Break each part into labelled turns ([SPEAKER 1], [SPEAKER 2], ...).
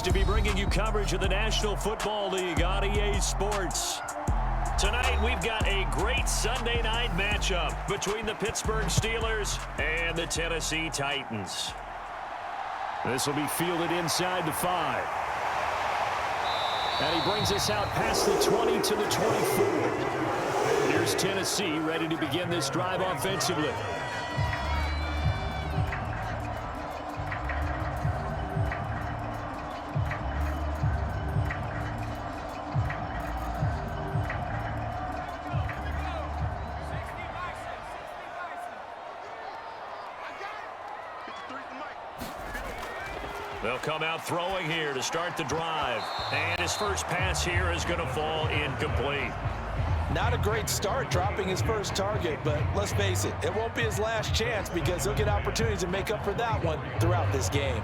[SPEAKER 1] To be bringing you coverage of the National Football League on EA Sports. Tonight, we've got a great Sunday night matchup between the Pittsburgh Steelers and the Tennessee Titans. This will be fielded inside the 5. And he brings us out past the 20 to the 24. Here's Tennessee ready to begin this drive offensively. They'll come out throwing here to start the drive. And his first pass here is going to fall incomplete.
[SPEAKER 2] Not a great start dropping his first target, but let's face it, it won't be his last chance because he'll get opportunities to make up for that one throughout this game.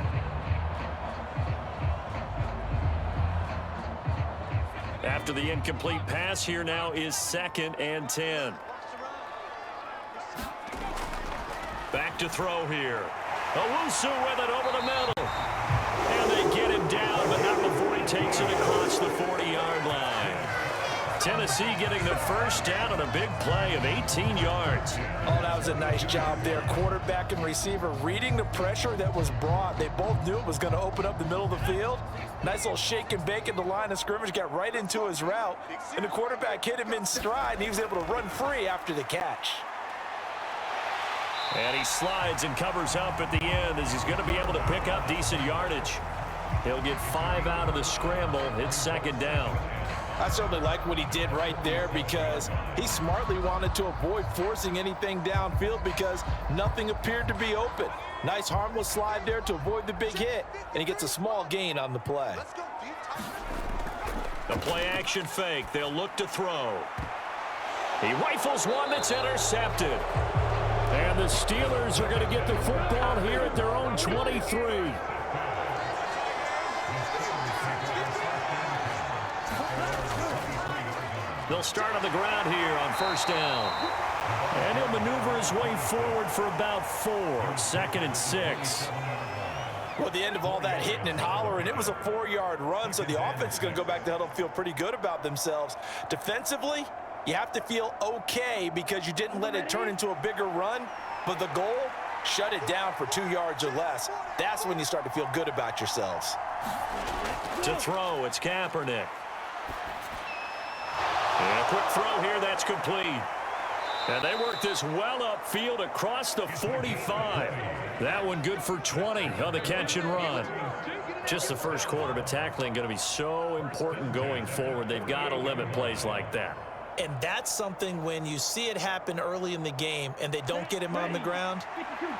[SPEAKER 1] After the incomplete pass, here now is 2nd and 10. Back to throw here. Owusu with it over the middle. And they get him down, but not before he takes it across the 40-yard line. Tennessee getting the first down on a big play of 18 yards.
[SPEAKER 2] Oh, that was a nice job there. Quarterback and receiver reading the pressure that was brought. They both knew it was going to open up the middle of the field. Nice little shake and bake at the line of scrimmage, got right into his route. And the quarterback hit him in stride, and he was able to run free after the catch.
[SPEAKER 1] And he slides and covers up at the end as he's going to be able to pick up decent yardage. He'll get 5 out of the scramble. It's 2nd down.
[SPEAKER 2] I certainly like what he did right there because he smartly wanted to avoid forcing anything downfield because nothing appeared to be open. Nice harmless slide there to avoid the big hit, and he gets a small gain on the play.
[SPEAKER 1] The play action fake. They'll look to throw. He rifles one that's intercepted. And the Steelers are going to get the football here at their own 23. They'll start on the ground here on 1st down. And he'll maneuver his way forward for about 4. 2nd and 6.
[SPEAKER 2] Well, at the end of all that hitting and hollering, it was a 4-yard run, so the offense is going to go back to huddle and feel pretty good about themselves. Defensively, you have to feel okay because you didn't let it turn into a bigger run, but the goal, shut it down for 2 yards or less. That's when you start to feel good about yourselves.
[SPEAKER 1] To throw, it's Kaepernick. And a quick throw here, that's complete. And they work this well upfield across the 45. That one good for 20 on the catch and run. Just the first quarter, but tackling going to be so important going forward. They've got to limit plays like that.
[SPEAKER 2] And that's something when you see it happen early in the game and they don't get him on the ground,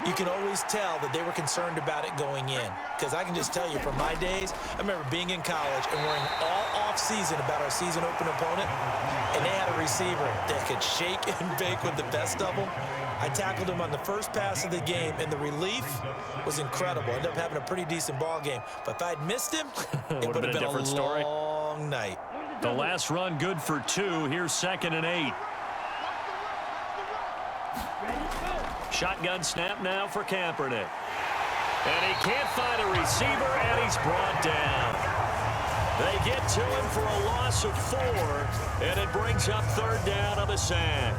[SPEAKER 2] you can always tell that they were concerned about it going in. Because I can just tell you from my days, I remember being in college and worrying all off-season about our season open opponent, and they had a receiver that could shake and bake with the best of them. I tackled him on the first pass of the game, and the relief was incredible. Ended up having a pretty decent ball game. But if I'd missed him, it would have been a different story. Long night.
[SPEAKER 1] The last run good for 2. Here's 2nd and 8. Shotgun snap now for Kaepernick. And he can't find a receiver, and he's brought down. They get to him for a loss of 4, and it brings up 3rd down on the sack.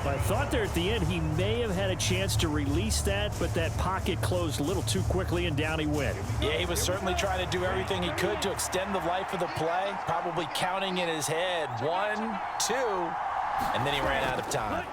[SPEAKER 3] I thought there at the end he may have had a chance to release that, but that pocket closed a little too quickly, and down he went.
[SPEAKER 2] Yeah, he was certainly trying to do everything he could to extend the life of the play, probably counting in his head 1, 2, and then he ran out of time.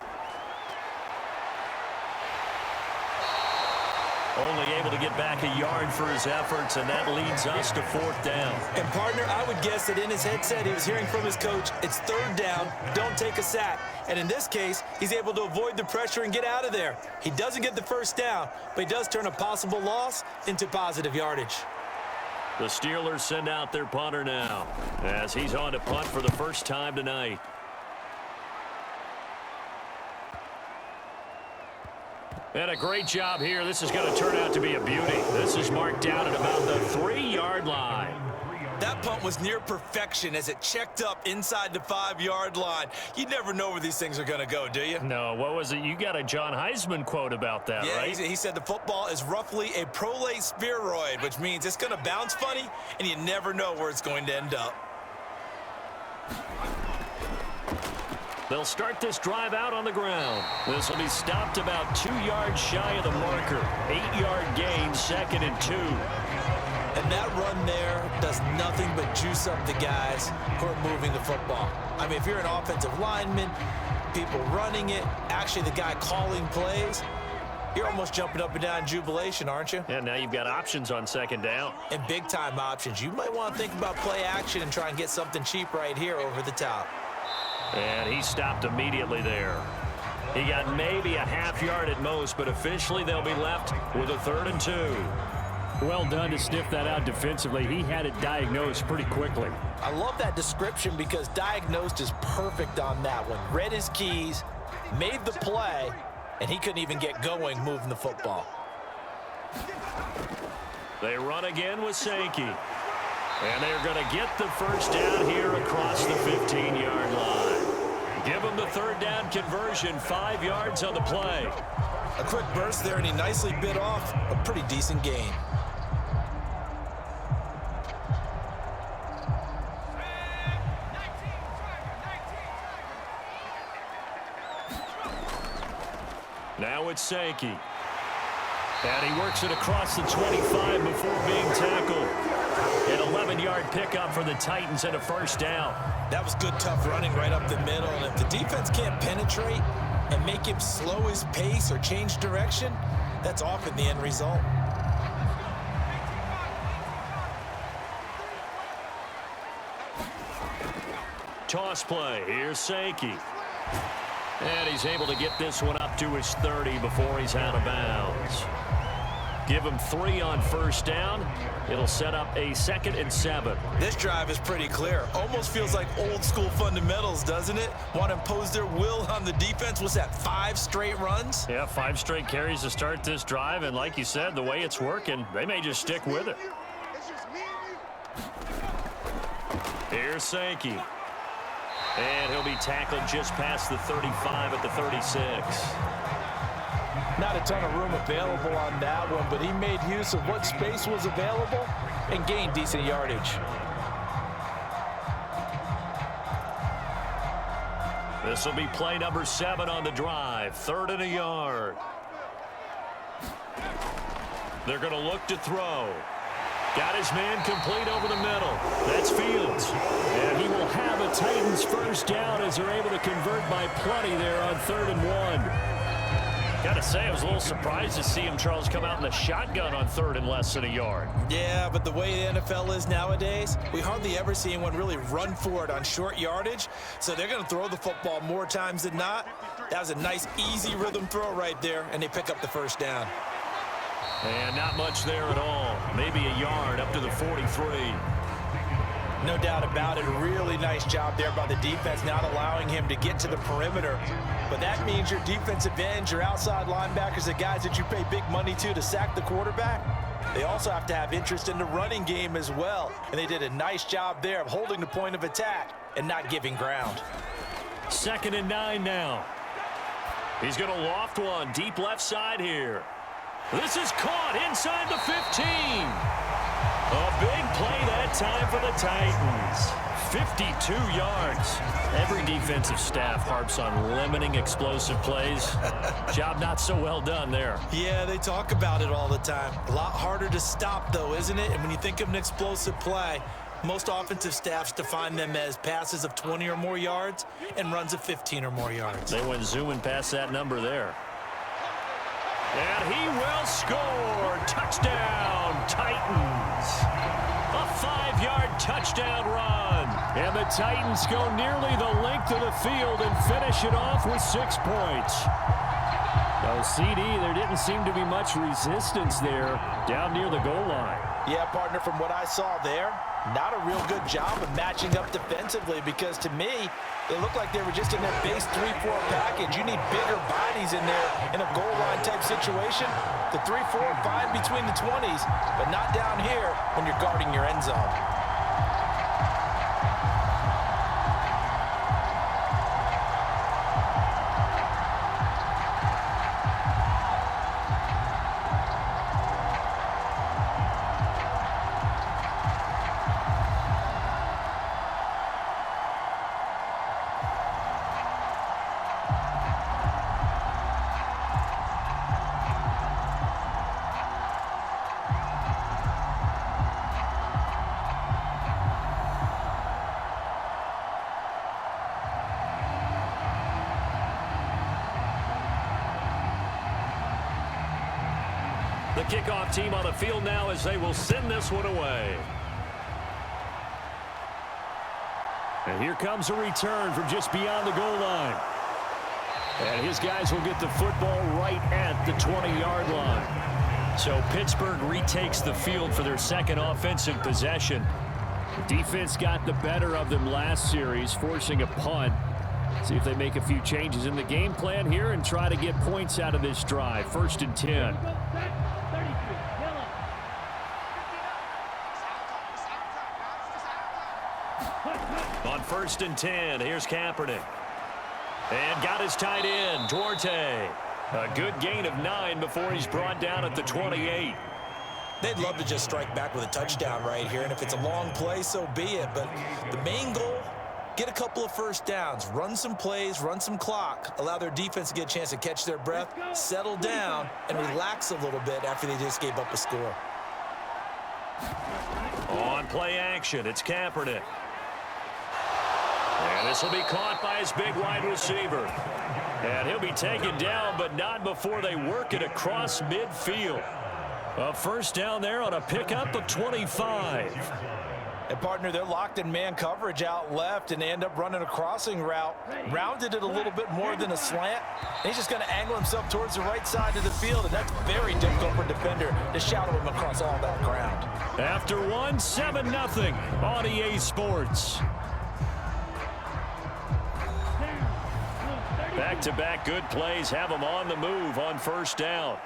[SPEAKER 1] Only able to get back a yard for his efforts, and that leads us to 4th down.
[SPEAKER 2] And, partner, I would guess that in his headset he was hearing from his coach, it's 3rd down, don't take a sack. And in this case, he's able to avoid the pressure and get out of there. He doesn't get the first down, but he does turn a possible loss into positive yardage.
[SPEAKER 1] The Steelers send out their punter now as he's on to punt for the first time tonight. And a great job here. This is going to turn out to be a beauty. This is marked down at about the 3-yard line.
[SPEAKER 2] That punt was near perfection as it checked up inside the 5-yard line. You never know where these things are going to go, do you?
[SPEAKER 1] No, what was it? You got a John Heisman quote about that,
[SPEAKER 2] yeah,
[SPEAKER 1] right?
[SPEAKER 2] He said the football is roughly a prolate spheroid, which means it's going to bounce funny, and you never know where it's going to end up.
[SPEAKER 1] They'll start this drive out on the ground. This will be stopped about 2 yards shy of the marker. 8-yard gain, 2nd and 2.
[SPEAKER 2] And that run there does nothing but juice up the guys who are moving the football. I mean, if you're an offensive lineman, people running it, actually the guy calling plays, you're almost jumping up and down in jubilation, aren't you?
[SPEAKER 1] Yeah, now you've got options on 2nd down.
[SPEAKER 2] And big-time options. You might want to think about play action and try and get something cheap right here over the top.
[SPEAKER 1] And he stopped immediately there. He got maybe a half-yard at most, but officially they'll be left with a 3rd and 2.
[SPEAKER 3] Well done to sniff that out defensively. He had it diagnosed pretty quickly.
[SPEAKER 2] I love that description because diagnosed is perfect on that one. Read his keys, made the play, and he couldn't even get going moving the football.
[SPEAKER 1] They run again with Sankey. And they're going to get the first down here across the 15-yard line. Give them the 3rd down conversion, 5 yards on the play.
[SPEAKER 2] A quick burst there, and he nicely bit off a pretty decent gain.
[SPEAKER 1] Now it's Sankey. And he works it across the 25 before being tackled. An 11-yard pickup for the Titans and a 1st down.
[SPEAKER 2] That was good, tough running right up the middle. And if the defense can't penetrate and make him slow his pace or change direction, that's often the end result.
[SPEAKER 1] Toss play. Here's Sankey. And he's able to get this one up to his 30 before he's out of bounds. Give him 3 on 1st down. It'll set up a 2nd and 7.
[SPEAKER 2] This drive is pretty clear. Almost feels like old school fundamentals, doesn't it? Want to impose their will on the defense. What's that, 5 straight runs?
[SPEAKER 1] Yeah, 5 straight carries to start this drive. And like you said, the way it's working, they may just stick with it. Here's Sankey. And he'll be tackled just past the 35 at the 36.
[SPEAKER 2] Not a ton of room available on that one, but he made use of what space was available and gained decent yardage.
[SPEAKER 1] This will be play number 7 on the drive. 3rd and a yard. They're going to look to throw. Got his man complete over the middle. That's Fields. And he will have a Titans 1st down as they're able to convert by plenty there on 3rd and 1. Got to say, I was a little surprised to see him, Charles, come out in the shotgun on 3rd and less than a yard.
[SPEAKER 2] Yeah, but the way the NFL is nowadays, we hardly ever see anyone really run for it on short yardage. So they're going to throw the football more times than not. That was a nice, easy rhythm throw right there, and they pick up the 1st down.
[SPEAKER 1] And not much there at all. Maybe a yard up to the 43.
[SPEAKER 2] No doubt about it. Really nice job there by the defense, not allowing him to get to the perimeter. But that means your defensive ends, your outside linebackers, the guys that you pay big money to sack the quarterback, they also have to have interest in the running game as well. And they did a nice job there of holding the point of attack and not giving ground.
[SPEAKER 1] 2nd and 9 now. He's going to loft one deep left side here. This is caught inside the 15. A big play that time for the Titans. 52 yards. Every defensive staff harps on limiting explosive plays. Job not so well done there.
[SPEAKER 2] Yeah, they talk about it all the time. A lot harder to stop, though, isn't it? And when you think of an explosive play, most offensive staffs define them as passes of 20 or more yards and runs of 15 or more yards.
[SPEAKER 1] They went zooming past that number there. And he will score. Touchdown, Titans. A 5-yard touchdown run. And the Titans go nearly the length of the field and finish it off with 6 points.
[SPEAKER 3] Oh, CD, there didn't seem to be much resistance there down near the goal line.
[SPEAKER 2] Yeah, partner, from what I saw there, not a real good job of matching up defensively because to me, it looked like they were just in their base 3-4 package. You need bigger bodies in there in a goal line type situation. The 3-4 fine between the 20s, but not down here when you're guarding your end zone.
[SPEAKER 1] The kickoff team on the field now as they will send this one away. And here comes a return from just beyond the goal line. And his guys will get the football right at the 20-yard line. So Pittsburgh retakes the field for their second offensive possession. The defense got the better of them last series, forcing a punt. See if they make a few changes in the game plan here and try to get points out of this drive. 1st and 10. On 1st and 10, here's Kaepernick. And got his tight end, Duarte. A good gain of 9 before he's brought down at the 28.
[SPEAKER 2] They'd love to just strike back with a touchdown right here, and if it's a long play, so be it. But the main goal, get a couple of first downs, run some plays, run some clock, allow their defense to get a chance to catch their breath, settle down, and relax a little bit after they just gave up a score.
[SPEAKER 1] On play action, it's Kaepernick. And this will be caught by his big wide receiver. And he'll be taken down, but not before they work it across midfield. A first down there on a pickup of 25.
[SPEAKER 2] And, partner, they're locked in man coverage out left, and they end up running a crossing route. Rounded it a little bit more than a slant. And he's just going to angle himself towards the right side of the field, and that's very difficult for a defender to shadow him across all that ground.
[SPEAKER 1] After one, 7-0 on EA Sports. Back-to-back good plays have them on the move on first down.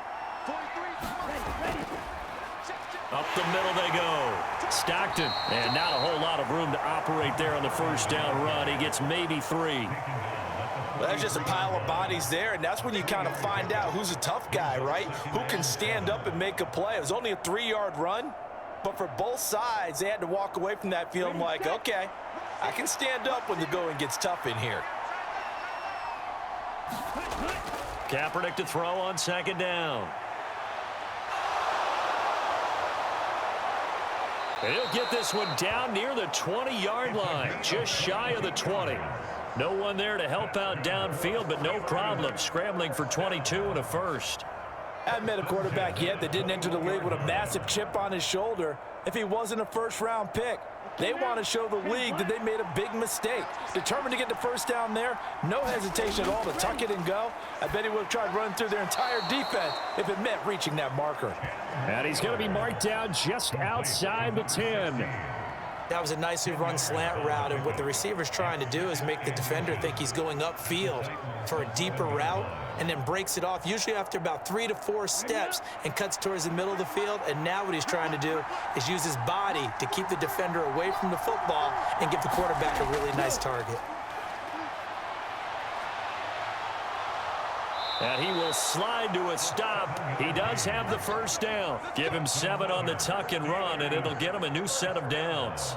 [SPEAKER 1] Up the middle they go. Stockton, and not a whole lot of room to operate there on the first down run. He gets maybe 3.
[SPEAKER 2] Well, there's just a pile of bodies there, and that's when you kind of find out who's a tough guy, right? Who can stand up and make a play. It was only a 3-yard run, but for both sides, they had to walk away from that field like, okay, I can stand up when the going gets tough in here.
[SPEAKER 1] Kaepernick to throw on 2nd down. And he'll get this one down near the 20-yard line, just shy of the 20. No one there to help out downfield, but no problem. Scrambling for 22 and a first.
[SPEAKER 2] I haven't met a quarterback yet that didn't enter the league with a massive chip on his shoulder if he wasn't a first-round pick. They want to show the league that they made a big mistake. Determined to get the first down there, no hesitation at all to tuck it and go. I bet he would have tried running through their entire defense if it meant reaching that marker.
[SPEAKER 3] And he's going to be marked down just outside the 10.
[SPEAKER 2] That was a nicely run slant route, and what the receiver's trying to do is make the defender think he's going upfield for a deeper route, and then breaks it off, usually after about 3 to 4 steps, and cuts towards the middle of the field. And now what he's trying to do is use his body to keep the defender away from the football and give the quarterback a really nice target.
[SPEAKER 1] And he will slide to a stop. He does have the first down. Give him 7 on the tuck and run, and it'll get him a new set of downs.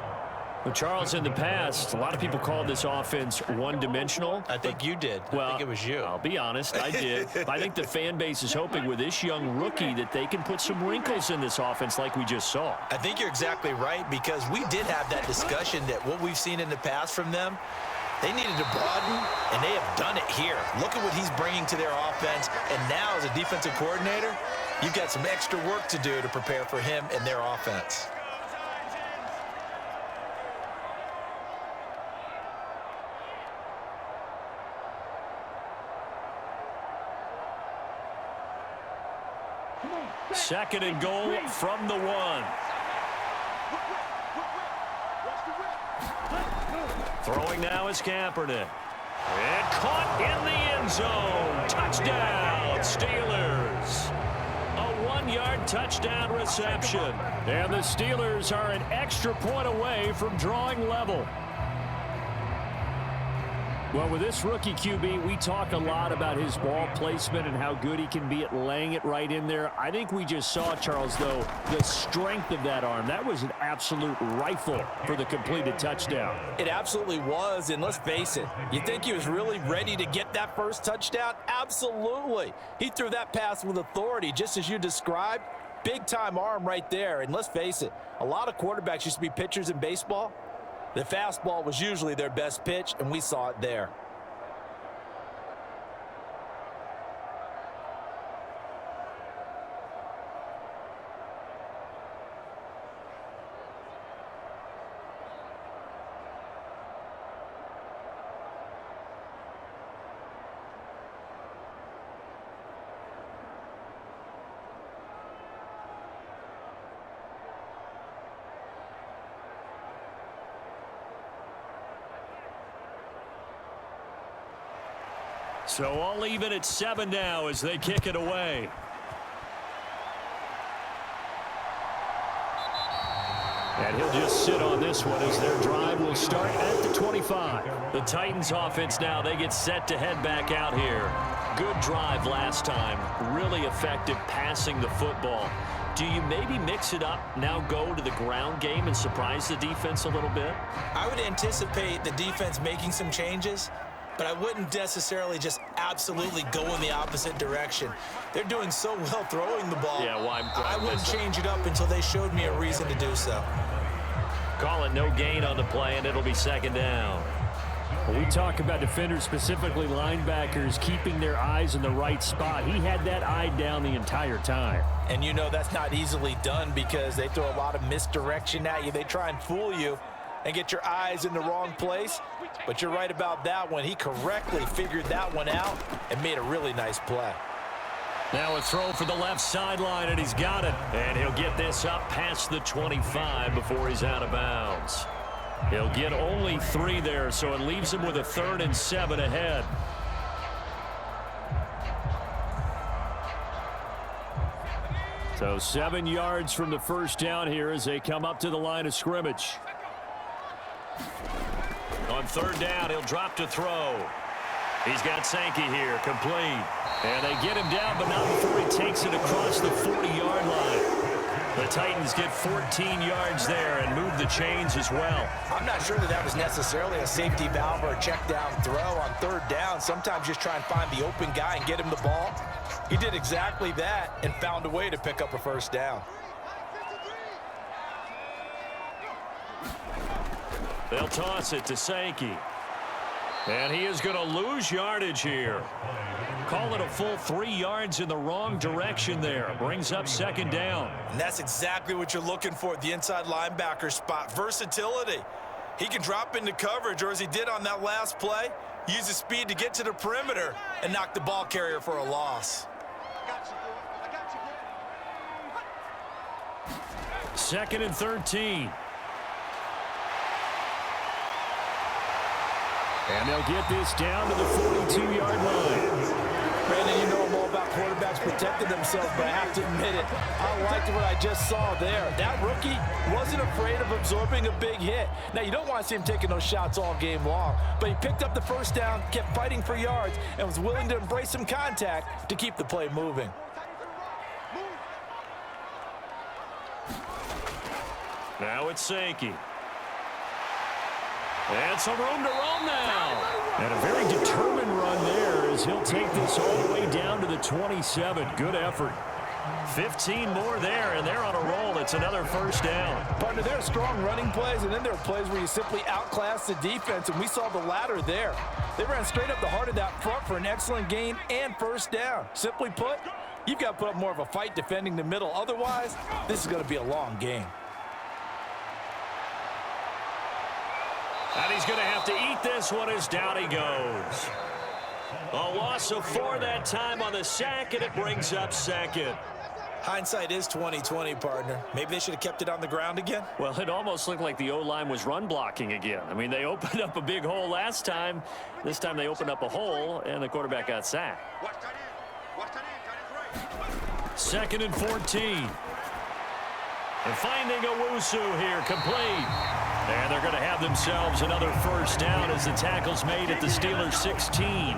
[SPEAKER 1] Well, Charles, in the past, a lot of people called this offense one-dimensional.
[SPEAKER 2] I think you did.
[SPEAKER 1] Well,
[SPEAKER 2] I think it was you.
[SPEAKER 1] I'll be honest, I did. I think the fan base is hoping with this young rookie that they can put some wrinkles in this offense like we just saw.
[SPEAKER 2] I think you're exactly right, because we did have that discussion that what we've seen in the past from them, they needed to broaden, and they have done it here. Look at what he's bringing to their offense, and now as a defensive coordinator, you've got some extra work to do to prepare for him and their offense.
[SPEAKER 1] Second and goal from the 1. Throwing now is Kaepernick. And caught in the end zone. Touchdown, Steelers. A 1-yard touchdown reception.
[SPEAKER 3] And the Steelers are an extra point away from drawing level. Well, with this rookie QB, we talk a lot about his ball placement and how good he can be at laying it right in there. I think we just saw, Charles, though, the strength of that arm. That was an absolute rifle for the completed touchdown.
[SPEAKER 2] It absolutely was, and let's face it, you think he was really ready to get that first touchdown? Absolutely. He threw that pass with authority, just as you described. Big-time arm right there, and let's face it, a lot of quarterbacks used to be pitchers in baseball. The fastball was usually their best pitch, and we saw it there.
[SPEAKER 1] So all even at 7 now as they kick it away. And he'll just sit on this one as their drive will start at the 25. The Titans offense now, they get set to head back out here. Good drive last time. Really effective passing the football. Do you maybe mix it up, now go to the ground game and surprise the defense a little bit?
[SPEAKER 2] I would anticipate the defense making some changes, but I wouldn't necessarily just absolutely go in the opposite direction. They're doing so well throwing the ball.
[SPEAKER 1] Yeah, why
[SPEAKER 2] I wouldn't change it up until they showed me a reason to do so.
[SPEAKER 1] Call it no gain on the play, and it'll be 2nd down.
[SPEAKER 3] When we talk about defenders, specifically linebackers, keeping their eyes in the right spot, he had that eye down the entire time.
[SPEAKER 2] And you know that's not easily done because they throw a lot of misdirection at you. They try and fool you and get your eyes in the wrong place. But you're right about that one. He correctly figured that one out and made a really nice play.
[SPEAKER 1] Now a throw for the left sideline, and he's got it. And he'll get this up past the 25 before he's out of bounds. He'll get only 3 there, so it leaves him with a 3rd and 7 ahead.
[SPEAKER 3] So 7 yards from the first down here as they come up to the line of scrimmage.
[SPEAKER 1] On 3rd down, he'll drop to throw. He's got Sankey here, complete. And they get him down, but not before he takes it across the 40-yard line. The Titans get 14 yards there and move the chains as well.
[SPEAKER 2] I'm not sure that was necessarily a safety valve or a check down throw on 3rd down. Sometimes just try and find the open guy and get him the ball. He did exactly that and found a way to pick up a 1st down.
[SPEAKER 1] They'll toss it to Sankey. And he is going to lose yardage here. Call it a full 3 yards in the wrong direction there. Brings up 2nd down.
[SPEAKER 2] And that's exactly what you're looking for at the inside linebacker spot. Versatility. He can drop into coverage, or as he did on that last play, use his speed to get to the perimeter and knock the ball carrier for a loss.
[SPEAKER 1] 2nd and 13.
[SPEAKER 3] And they'll get this down to the 42-yard line.
[SPEAKER 2] Brandon, you know I'm all about quarterbacks protecting themselves, but I have to admit it. I liked what I just saw there. That rookie wasn't afraid of absorbing a big hit. Now, you don't want to see him taking those shots all game long, but he picked up the 1st down, kept fighting for yards, and was willing to embrace some contact to keep the play moving.
[SPEAKER 1] Now it's Sankey. And some room to roam now.
[SPEAKER 3] And a very determined run there as he'll take this all the way down to the 27. Good effort.
[SPEAKER 1] 15 more there, and they're on a roll. It's another 1st down.
[SPEAKER 2] Partner, there are strong running plays, and then there are plays where you simply outclass the defense, and we saw the latter there. They ran straight up the heart of that front for an excellent gain and 1st down. Simply put, you've got to put up more of a fight defending the middle. Otherwise, this is going to be a long game.
[SPEAKER 1] And he's going to have to eat this one as down he goes. A loss of 4 that time on the sack, and it brings up 2nd.
[SPEAKER 2] Hindsight is 20/20, partner. Maybe they should have kept it on the ground again.
[SPEAKER 1] Well, it almost looked like the O-line was run blocking again. I mean, they opened up a big hole last time. This time they opened up a hole, and the quarterback got sacked. 2nd and 14. And finding Owusu here, complete. And they're going to have themselves another 1st down as the tackle's made at the Steelers' 16.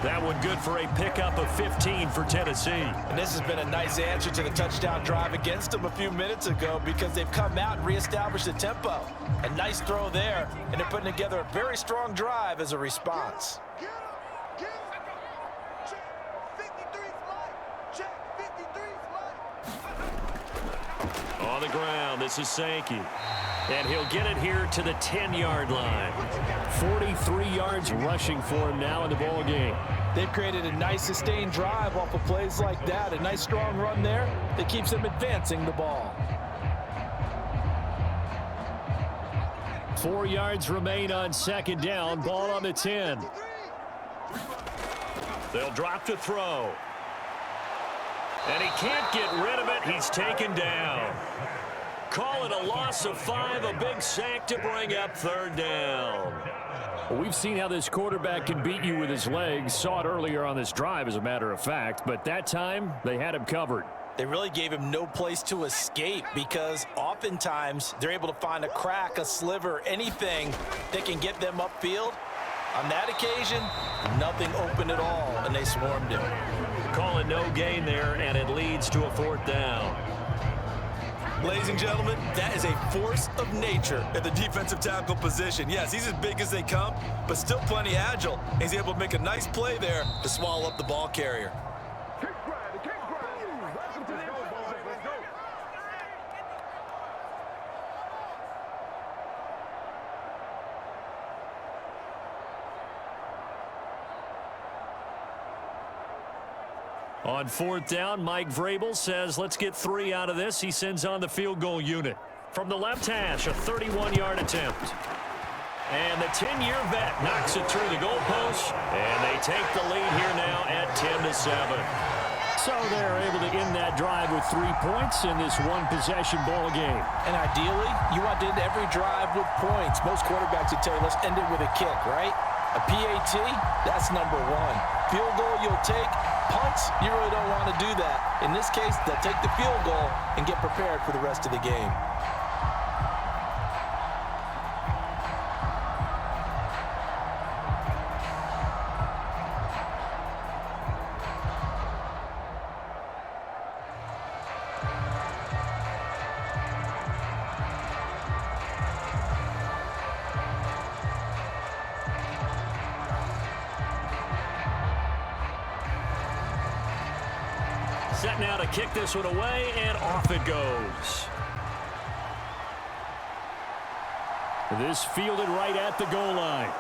[SPEAKER 1] That one good for a pickup of 15 for Tennessee.
[SPEAKER 2] And this has been a nice answer to the touchdown drive against them a few minutes ago because they've come out and reestablished the tempo. A nice throw there, and they're putting together a very strong drive as a response.
[SPEAKER 1] On the ground, this is Sankey. And he'll get it here to the 10-yard line.
[SPEAKER 3] 43 yards rushing for him now in the ball game.
[SPEAKER 2] They've created a nice sustained drive off of plays like that. A nice strong run there that keeps them advancing the ball.
[SPEAKER 3] 4 yards remain on 2nd down. Ball on the 10.
[SPEAKER 1] They'll drop to throw. And he can't get rid of it. He's taken down. call it a loss of 5, a big sack to bring up third down.
[SPEAKER 3] Well, we've seen how this quarterback can beat you with his legs. Saw it earlier on this drive, as a matter of fact. But that time, they had him covered.
[SPEAKER 2] They really gave him no place to escape because oftentimes they're able to find a crack, a sliver, anything that can get them upfield. On that occasion, nothing open at all, and they swarmed him.
[SPEAKER 1] Calling no gain there, and it leads to a fourth down.
[SPEAKER 2] Ladies and gentlemen, that is a force of nature at the defensive tackle position. Yes, he's as big as they come, but still plenty agile. He's able to make a nice play there to swallow up the ball carrier.
[SPEAKER 1] On fourth down, Mike Vrabel says, let's get 3 out of this. He sends on the field goal unit. From the left hash, a 31-yard attempt. And the 10-year vet knocks it through the goalpost, and they take the lead here now at 10-7.
[SPEAKER 3] So they're able to end that drive with 3 points in this one-possession ball game.
[SPEAKER 2] And ideally, you want to end every drive with points. Most quarterbacks would tell you, let's end it with a kick, right? A PAT, that's number 1. Field goal you'll take. Punts, you really don't want to do that. In this case, they'll take the field goal and get prepared for the rest of the game.
[SPEAKER 1] Set now to kick this one away, and off it goes.
[SPEAKER 3] This fielded right at the goal line.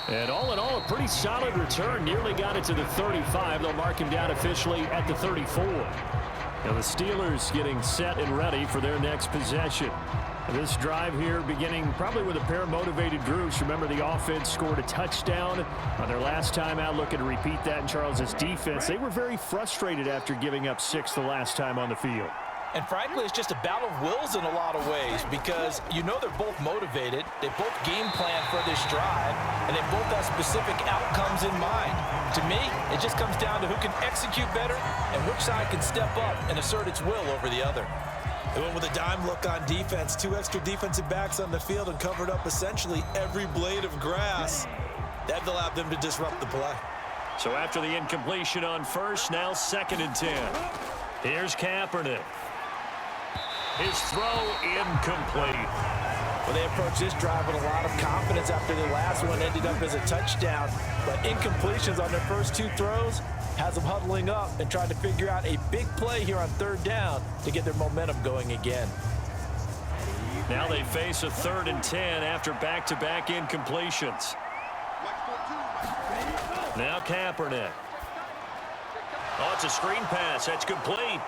[SPEAKER 3] And all in all, a pretty solid return. Nearly got it to the 35. They'll mark him down officially at the 34. Now the Steelers getting set and ready for their next possession. This drive here beginning probably with a pair of motivated groups. Remember, the offense scored a touchdown on their last time out. Looking to repeat that in Charles's defense. They were very frustrated after giving up 6 the last time on the field.
[SPEAKER 2] And frankly, it's just a battle of wills in a lot of ways because you know they're both motivated. They both game plan for this drive, and they both have specific outcomes in mind. To me, it just comes down to who can execute better and which side can step up and assert its will over the other. They went with a dime look on defense, 2 extra defensive backs on the field and covered up essentially every blade of grass. That allowed them to disrupt the play.
[SPEAKER 1] So after the incompletion on first, now 2nd and 10. Here's Kaepernick. His throw incomplete.
[SPEAKER 2] Well, they approached this drive with a lot of confidence after the last one ended up as a touchdown. But incompletions on their first 2 throws has them huddling up and trying to figure out a big play here on 3rd down to get their momentum going again.
[SPEAKER 1] Now they face a 3rd and 10 after back-to-back incompletions. Now Kaepernick. Oh, it's a screen pass. That's complete.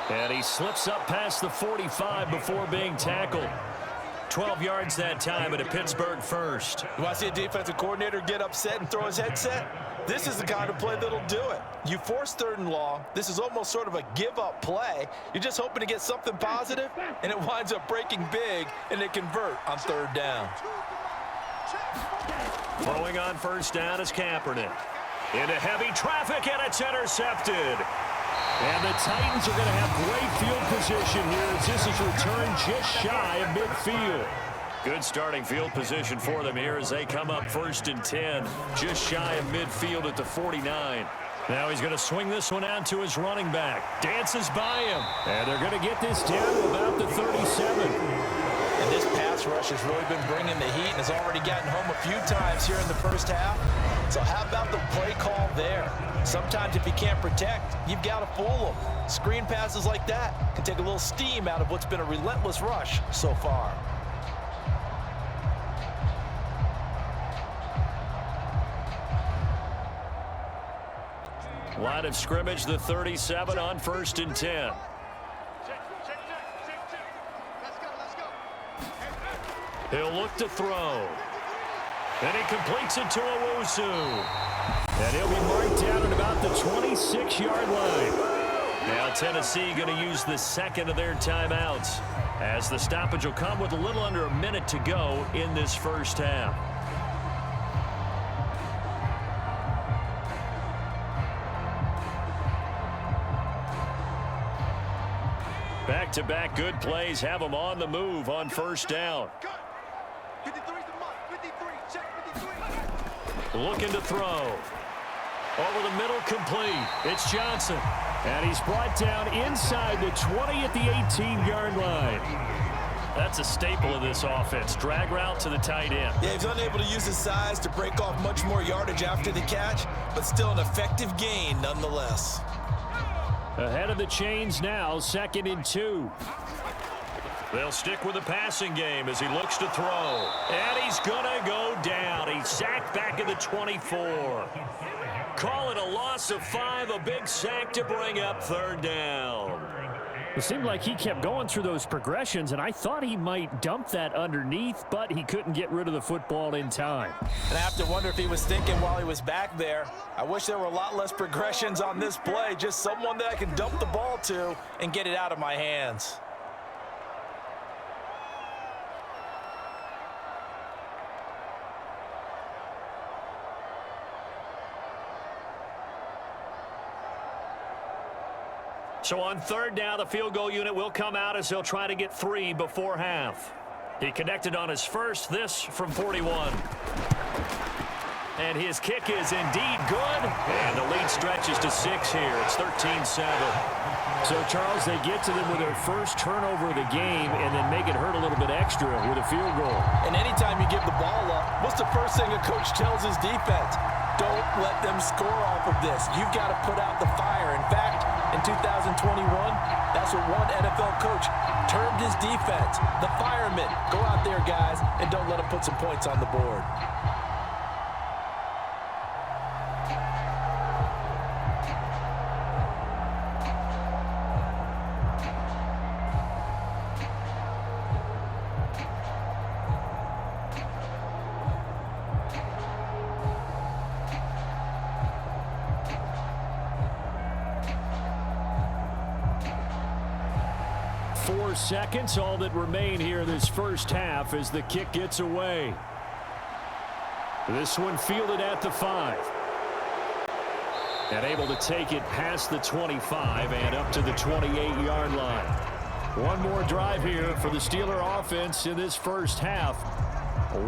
[SPEAKER 1] And he slips up past the 45 before being tackled. 12 yards that time at a Pittsburgh first.
[SPEAKER 2] You want to see a defensive coordinator get upset and throw his headset? This is the kind of play that'll do it. You force 3rd and long. This is almost sort of a give-up play. You're just hoping to get something positive, and it winds up breaking big, and they convert on 3rd down.
[SPEAKER 1] Throwing on 1st down is Kaepernick. Into heavy traffic, and it's intercepted.
[SPEAKER 3] And the Titans are going to have great field position here as this is returned just shy of midfield.
[SPEAKER 1] Good starting field position for them here as they come up 1st and 10, just shy of midfield at the 49. Now he's going to swing this one out to his running back. Dances by him.
[SPEAKER 3] And they're going to get this down to about the 37.
[SPEAKER 2] And this pass rush has really been bringing the heat and has already gotten home a few times here in the first half. So how about the play call there? Sometimes if you can't protect, you've got to fool them. Screen passes like that can take a little steam out of what's been a relentless rush so far.
[SPEAKER 1] Line of scrimmage, the 37 on 1st and 10. He'll look to throw. And he completes it to Owusu.
[SPEAKER 3] And he'll be marked down at about the 26-yard line.
[SPEAKER 1] Now Tennessee going to use the second of their timeouts, as the stoppage will come with a little under a minute to go in this first half. Back-to-back good plays have them on the move on first down. Looking to throw. Over the middle, complete. It's Johnson.
[SPEAKER 3] And he's brought down inside the 20 at the 18-yard line.
[SPEAKER 1] That's a staple of this offense. Drag route to the tight end.
[SPEAKER 2] Yeah, he's unable to use his size to break off much more yardage after the catch, but still an effective gain nonetheless.
[SPEAKER 3] Ahead of the chains now, 2nd and 2.
[SPEAKER 1] They'll stick with the passing game as he looks to throw. And he's going to go down. He's sacked back at the 24. Call it a loss of 5, a big sack to bring up 3rd down.
[SPEAKER 3] It seemed like he kept going through those progressions, and I thought he might dump that underneath, but he couldn't get rid of the football in time.
[SPEAKER 2] And I have to wonder if he was thinking while he was back there, I wish there were a lot less progressions on this play, just someone that I can dump the ball to and get it out of my hands.
[SPEAKER 1] So on 3rd down, the field goal unit will come out as he'll try to get 3 before half. He connected on his first, this from 41. And his kick is indeed good. And the lead stretches to 6 here. It's 13-7.
[SPEAKER 3] So, Charles, they get to them with their first turnover of the game and then make it hurt a little bit extra with a field goal.
[SPEAKER 2] And anytime you give the ball up, what's the first thing a coach tells his defense? Don't let them score off of this. You've got to put out the fire. In fact, in 2021, that's what one NFL coach termed his defense. The firemen. Go out there, guys, and don't let them put some points on the board.
[SPEAKER 3] Seconds, all that remain here this first half as the kick gets away. This one fielded at the 5. And able to take it past the 25 and up to the 28-yard line. One more drive here for the Steeler offense in this first half.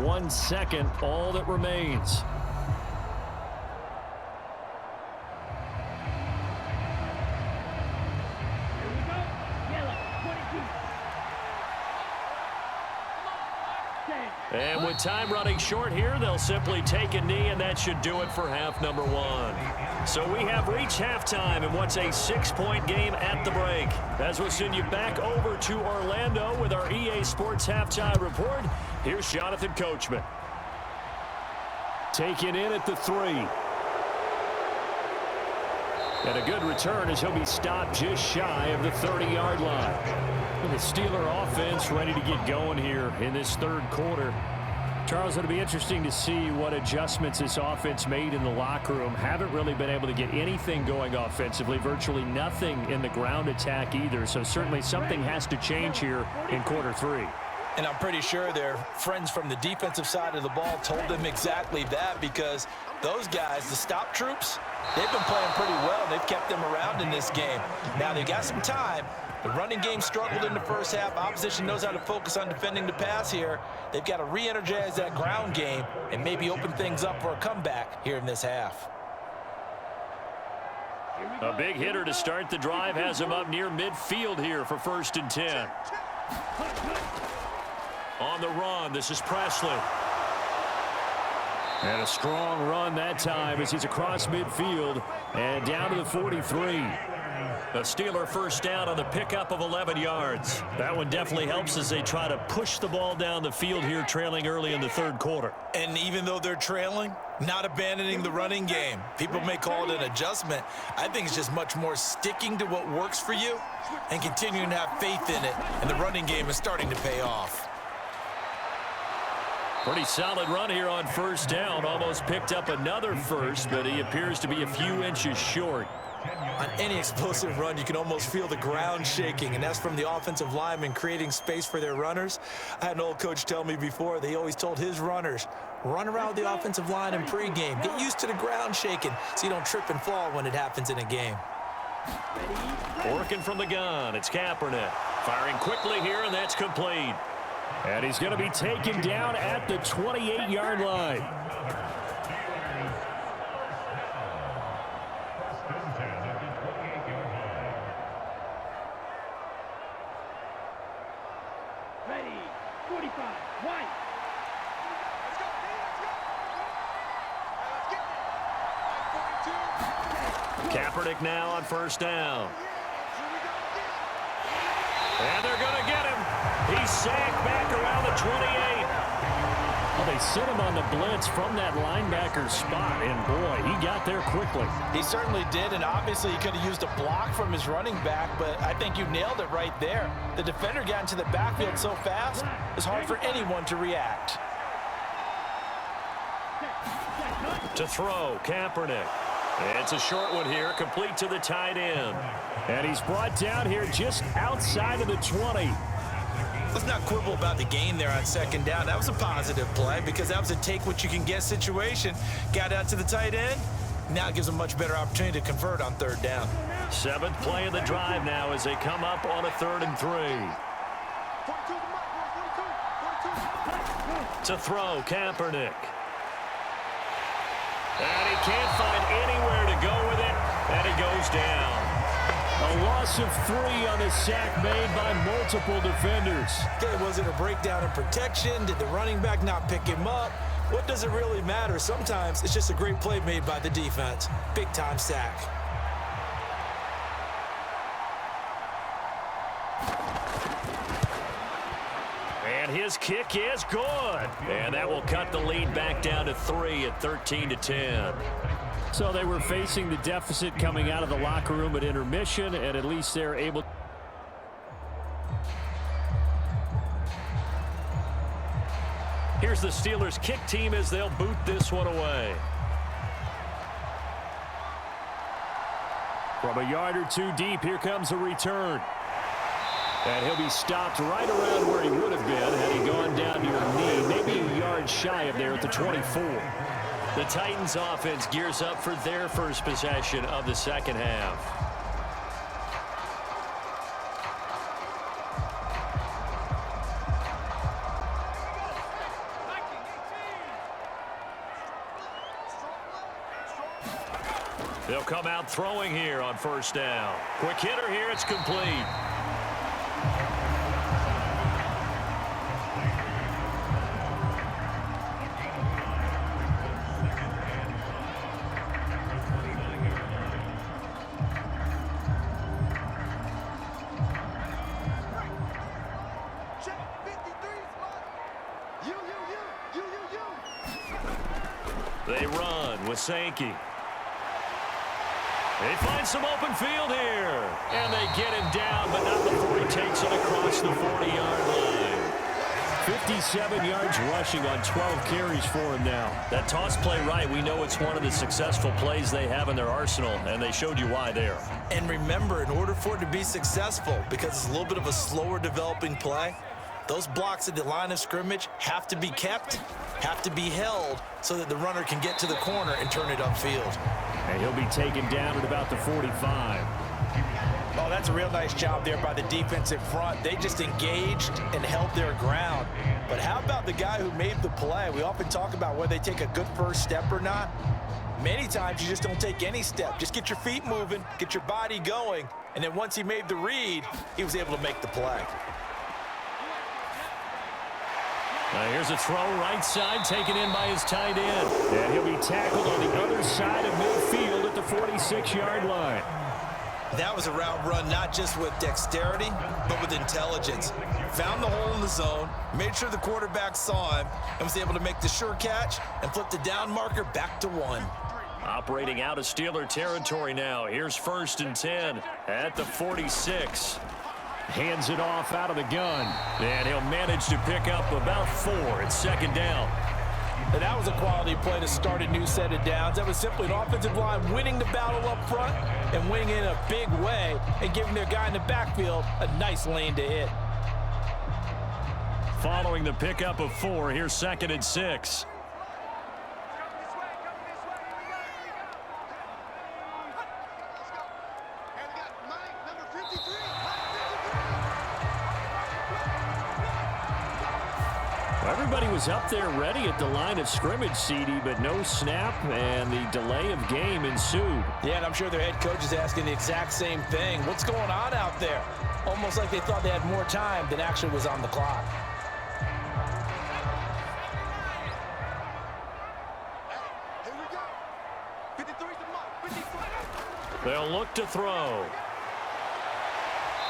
[SPEAKER 3] 1 second, all that remains.
[SPEAKER 1] And with time running short here, they'll simply take a knee, and that should do it for half number 1. So we have reached halftime in what's a 6-point game at the break. As we'll send you back over to Orlando with our EA Sports Halftime Report, here's Jonathan Coachman.
[SPEAKER 3] Taken in at the 3. And a good return as he'll be stopped just shy of the 30-yard line. The Steeler offense ready to get going here in this 3rd quarter. Charles, it'll be interesting to see what adjustments this offense made in the locker room. Haven't really been able to get anything going offensively, virtually nothing in the ground attack either. So certainly something has to change here in quarter 3.
[SPEAKER 2] And I'm pretty sure their friends from the defensive side of the ball told them exactly that, because those guys, the stop troops, they've been playing pretty well. They've kept them around in this game. Now they've got some time. The running game struggled in the first half. Opposition knows how to focus on defending the pass here. They've got to re-energize that ground game and maybe open things up for a comeback here in this half.
[SPEAKER 1] A big hitter to start the drive has him up near midfield here for 1st and 10. On the run, this is Presley. And a strong run that time as he's across midfield and down to the 43. A Steeler first down on the pickup of 11 yards. That one definitely helps as they try to push the ball down the field here, trailing early in the 3rd quarter.
[SPEAKER 2] And even though they're trailing, not abandoning the running game. People may call it an adjustment. I think it's just much more sticking to what works for you and continuing to have faith in it. And the running game is starting to pay off.
[SPEAKER 1] Pretty solid run here on first down. Almost picked up another first, but he appears to be a few inches short.
[SPEAKER 2] On any explosive run, you can almost feel the ground shaking, and that's from the offensive linemen creating space for their runners. I had an old coach tell me before, they always told his runners, run around the offensive line in pregame. Get used to the ground shaking so you don't trip and fall when it happens in a game.
[SPEAKER 1] Working from the gun, it's Kaepernick. Firing quickly here, and that's complete.
[SPEAKER 3] And he's going to be taken down at the 28-yard line.
[SPEAKER 1] Kaepernick now on first down. And they're going to get him. He's sacked back around the 28.
[SPEAKER 3] Well, they sent him on the blitz from that linebacker spot, and boy, he got there quickly.
[SPEAKER 2] He certainly did, and obviously he could have used a block from his running back, but I think you nailed it right there. The defender got into the backfield so fast, it's hard for anyone to react.
[SPEAKER 1] To throw, Kaepernick. It's a short one here, complete to the tight end.
[SPEAKER 3] And he's brought down here just outside of the 20.
[SPEAKER 2] Let's not quibble about the gain there on second down. That was a positive play because that was a take-what-you-can-get situation. Got out to the tight end. Now it gives them a much better opportunity to convert on third down.
[SPEAKER 1] 7th play of the drive now as they come up on a 3rd and 3. To throw, Kaepernick. And he can't find anywhere to go with it, and he goes down.
[SPEAKER 3] A loss of 3 on the sack made by multiple defenders.
[SPEAKER 2] Okay, was it a breakdown in protection? Did the running back not pick him up? What does it really matter? Sometimes it's just a great play made by the defense. Big-time sack.
[SPEAKER 1] And his kick is good. And that will cut the lead back down to 3 at 13-10.
[SPEAKER 3] So they were facing the deficit coming out of the locker room at intermission, and at least they're able.
[SPEAKER 1] Here's the Steelers kick team as they'll boot this one away.
[SPEAKER 3] From a yard or two deep, here comes a return. And he'll be stopped right around where he would have been had he gone down to a knee, maybe a yard shy of there at the 24.
[SPEAKER 1] The Titans offense gears up for their first possession of the second half. They'll come out throwing here on first down. Quick hitter here, it's complete. They run with Sankey. They find some open field here. And they get him down, but not before he takes it across the 40-yard line.
[SPEAKER 3] 57 yards rushing on 12 carries for him now.
[SPEAKER 1] That toss play right, we know it's one of the successful plays they have in their arsenal, and they showed you why there.
[SPEAKER 2] And remember, in order for it to be successful, because it's a little bit of a slower developing play, those blocks at the line of scrimmage have to be kept, have to be held, so that the runner can get to the corner and turn it upfield.
[SPEAKER 3] And he'll be taken down at about the 45.
[SPEAKER 2] Oh, that's a real nice job there by the defensive front. They just engaged and held their ground. But how about the guy who made the play? We often talk about whether they take a good first step or not. Many times you just don't take any step. Just get your feet moving, get your body going, and then once he made the read, he was able to make the play.
[SPEAKER 1] Now here's a throw right side taken in by his tight end.
[SPEAKER 3] And he'll be tackled on the other side of midfield at the 46-yard line.
[SPEAKER 2] That was a route run not just with dexterity, but with intelligence. Found the hole in the zone, made sure the quarterback saw him, and was able to make the sure catch and flip the down marker back to 1.
[SPEAKER 1] Operating out of Steeler territory now. Here's 1st and 10 at the 46.
[SPEAKER 3] Hands it off out of the gun.
[SPEAKER 1] And he'll manage to pick up about 4 at 2nd down.
[SPEAKER 2] And that was a quality play to start a new set of downs. That was simply an offensive line winning the battle up front and winning in a big way and giving their guy in the backfield a nice lane to hit.
[SPEAKER 1] Following the pickup of 4, here's 2nd and 6.
[SPEAKER 3] Everybody was up there ready at the line of scrimmage, CD, but no snap, and the delay of game ensued.
[SPEAKER 2] Yeah, and I'm sure their head coach is asking the exact same thing. What's going on out there? Almost like they thought they had more time than actually was on the clock.
[SPEAKER 1] They'll look to throw.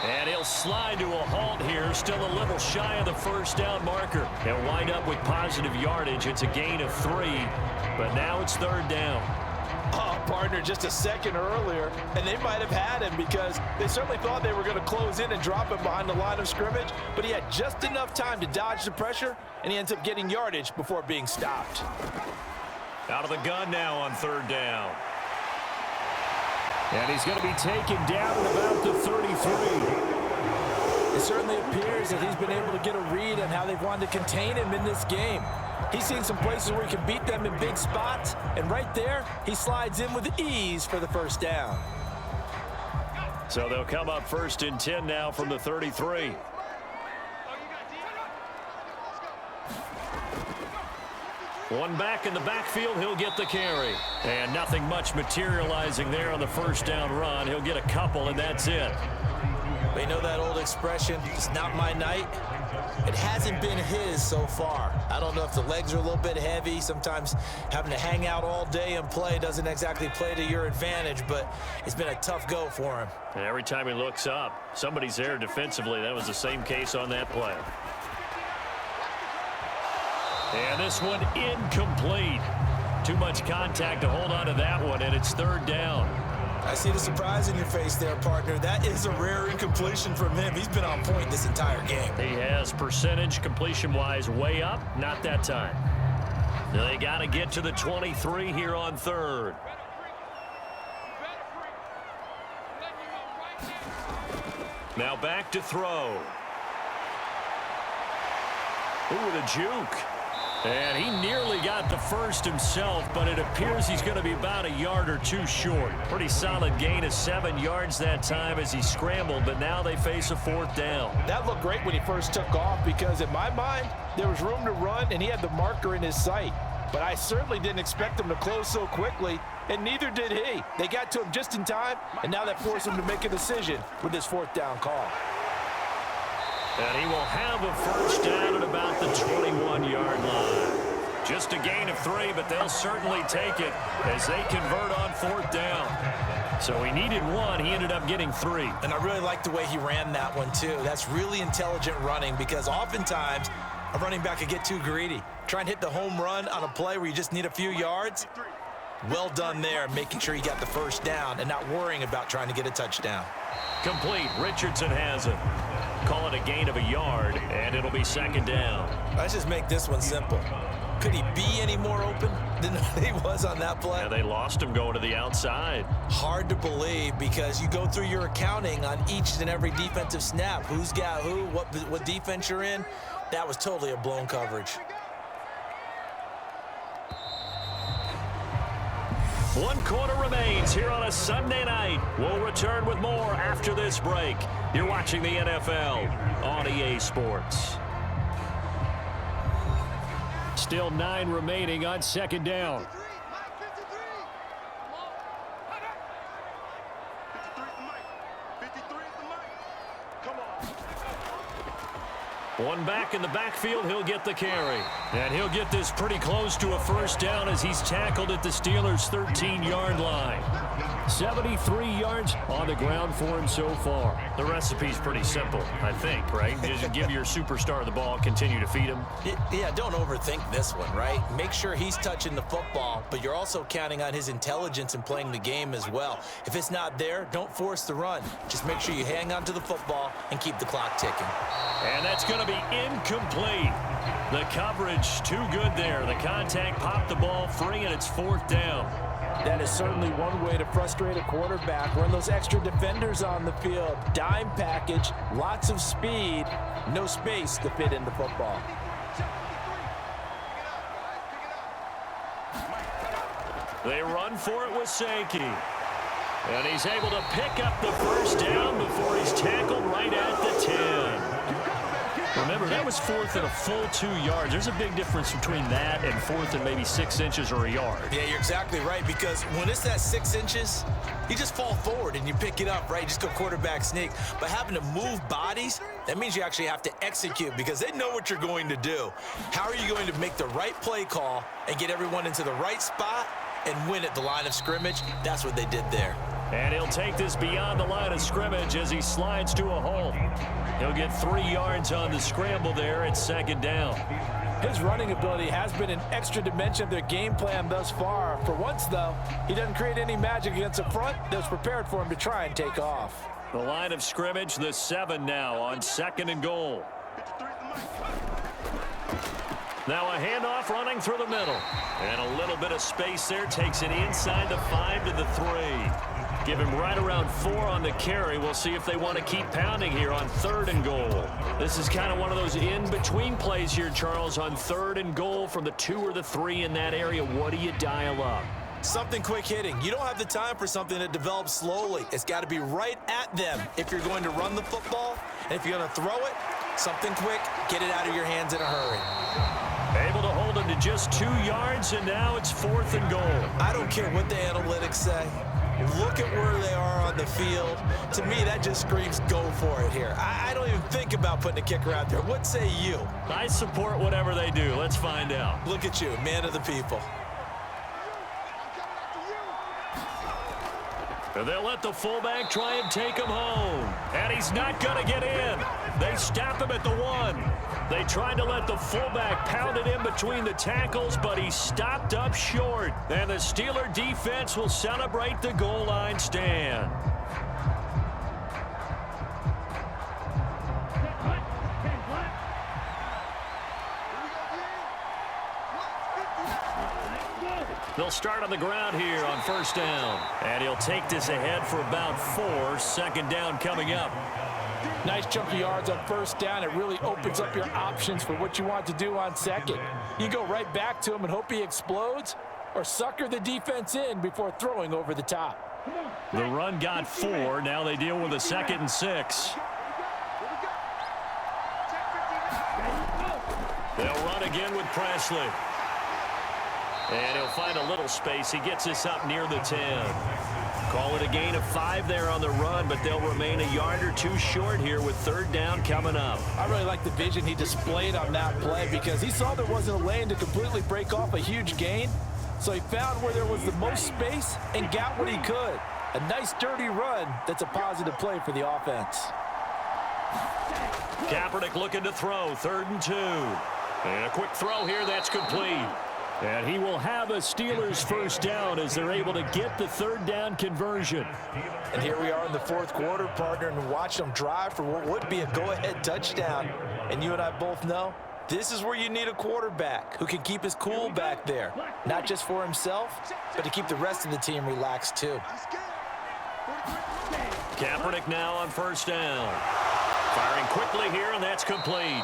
[SPEAKER 1] And he'll slide to a halt here, still a little shy of the first down marker. He'll wind up with positive yardage. It's a gain of 3, but now it's 3rd down.
[SPEAKER 2] Oh, partner, just a second earlier, and they might have had him because they certainly thought they were going to close in and drop him behind the line of scrimmage, but he had just enough time to dodge the pressure, and he ends up getting yardage before being stopped.
[SPEAKER 1] Out of the gun now on 3rd down.
[SPEAKER 3] And he's going to be taken down at about the 33.
[SPEAKER 2] It certainly appears that he's been able to get a read on how they've wanted to contain him in this game. He's seen some places where he can beat them in big spots, and right there, he slides in with ease for the first down.
[SPEAKER 1] So they'll come up 1st and 10 now from the 33. One back in the backfield, he'll get the carry. And nothing much materializing there on the first down run. He'll get a couple, and that's it.
[SPEAKER 2] You know that old expression, it's not my night? It hasn't been his so far. I don't know if the legs are a little bit heavy. Sometimes having to hang out all day and play doesn't exactly play to your advantage, but it's been a tough go for him.
[SPEAKER 1] And every time he looks up, somebody's there defensively. That was the same case on that play. And this one incomplete. Too much contact to hold on to that one, and it's 3rd down.
[SPEAKER 2] I see the surprise in your face there, partner. That is a rare incompletion from him. He's been on point this entire game.
[SPEAKER 1] He has percentage completion-wise way up. Not that time. They got to get to the 23 here on 3rd. Now back to throw. Ooh, the juke. And he nearly got the first himself, but it appears he's going to be about a yard or 2 short. Pretty solid gain of 7 yards that time as he scrambled, but now they face a 4th down.
[SPEAKER 2] That looked great when he first took off because in my mind, there was room to run and he had the marker in his sight. But I certainly didn't expect him to close so quickly, and neither did he. They got to him just in time, and now that forced him to make a decision with his 4th down call.
[SPEAKER 1] And he will have a first down at about the 21-yard line. Just a gain of 3, but they'll certainly take it as they convert on 4th down. So he needed 1. He ended up getting 3.
[SPEAKER 2] And I really like the way he ran that one, too. That's really intelligent running because oftentimes a running back could get too greedy. Try and hit the home run on a play where you just need a few yards. Well done there, making sure he got the first down and not worrying about trying to get a touchdown.
[SPEAKER 1] Complete. Richardson has it. Call it a gain of a yard, and it'll be 2nd down.
[SPEAKER 2] Let's just make this one simple. Could he be any more open than he was on that play?
[SPEAKER 1] Yeah, they lost him going to the outside.
[SPEAKER 2] Hard to believe because you go through your accounting on each and every defensive snap. Who's got who, what defense you're in. That was totally a blown coverage.
[SPEAKER 1] 1 quarter remains here on a Sunday night. We'll return with more after this break. You're watching the NFL on EA Sports.
[SPEAKER 3] Still 9 remaining on 2nd down.
[SPEAKER 1] One back in the backfield, he'll get the carry. And he'll get this pretty close to a first down as he's tackled at the Steelers' 13-yard line.
[SPEAKER 3] 73 yards on the ground for him so far.
[SPEAKER 1] The recipe's pretty simple, I think, right? Just give your superstar the ball, continue to feed him.
[SPEAKER 2] Yeah, don't overthink this one, right? Make sure he's touching the football, but you're also counting on his intelligence in playing the game as well. If it's not there, don't force the run. Just make sure you hang on to the football and keep the clock ticking.
[SPEAKER 1] And that's going to be incomplete. The coverage too good there. The contact popped the ball free, and it's 4th down.
[SPEAKER 4] That is certainly one way to frustrate a quarterback. Run those extra defenders on the field. Dime package, lots of speed, no space to fit in the football.
[SPEAKER 1] They run for it with Sankey. And he's able to pick up the first down before he's tackled right at the 10. Remember, that was 4th and a full 2 yards. There's a big difference between that and 4th and maybe 6 inches or a yard.
[SPEAKER 2] Yeah, you're exactly right, because when it's that 6 inches, you just fall forward and you pick it up, right? You just go quarterback sneak. But having to move bodies, that means you actually have to execute because they know what you're going to do. How are you going to make the right play call and get everyone into the right spot and win at the line of scrimmage? That's what they did there.
[SPEAKER 1] And he'll take this beyond the line of scrimmage as he slides to a hole. He'll get 3 yards on the scramble there at 2nd down.
[SPEAKER 4] His running ability has been an extra dimension of their game plan thus far. For once, though, he doesn't create any magic against the front that's prepared for him to try and take off.
[SPEAKER 1] The line of scrimmage, the 7 now on 2nd and goal. Now a handoff running through the middle. And a little bit of space there. Takes it inside the 5 to the 3. Give him right around 4 on the carry. We'll see if they want to keep pounding here on 3rd and goal. This is kind of one of those in-between plays here, Charles, on 3rd and goal from the 2 or the 3 in that area. What do you dial up?
[SPEAKER 2] Something quick hitting. You don't have the time for something that develops slowly. It's got to be right at them if you're going to run the football. And if you're going to throw it, something quick, get it out of your hands in a hurry.
[SPEAKER 1] Able to hold him to just 2 yards, and now it's 4th and goal.
[SPEAKER 2] I don't care what the analytics say. Look at where they are on the field. To me, that just screams go for it here. I don't even think about putting a kicker out there. What say you?
[SPEAKER 1] I support whatever they do. Let's find out.
[SPEAKER 2] Look at you, man of the people.
[SPEAKER 1] And they'll let the fullback try and take him home. And he's not going to get in. They stop him at the 1. They tried to let the fullback pound it in between the tackles, but he stopped up short. And the Steeler defense will celebrate the goal line stand. They'll start on the ground here on 1st down. And he'll take this ahead for about 4. 2nd down coming up.
[SPEAKER 4] Nice chunky yards on 1st down. It really opens up your options for what you want to do on 2nd. You go right back to him and hope he explodes, or sucker the defense in before throwing over the top.
[SPEAKER 1] The run got 4. Now they deal with a 2nd and 6. They'll run again with Presley. And he'll find a little space. He gets this up near the 10. Call it a gain of 5 there on the run, but they'll remain a yard or 2 short here with 3rd down coming up.
[SPEAKER 4] I really like the vision he displayed on that play because he saw there wasn't a lane to completely break off a huge gain. So he found where there was the most space and got what he could. A nice dirty run that's a positive play for the offense.
[SPEAKER 1] Kaepernick looking to throw. 3rd and 2. And a quick throw here that's complete.
[SPEAKER 3] And he will have a Steelers 1st down as they're able to get the 3rd down conversion.
[SPEAKER 2] And here we are in the 4th quarter, partner, and watch them drive for what would be a go-ahead touchdown. And you and I both know this is where you need a quarterback who can keep his cool back there, not just for himself, but to keep the rest of the team relaxed too.
[SPEAKER 1] Kaepernick now on 1st down. Firing quickly here, and that's complete.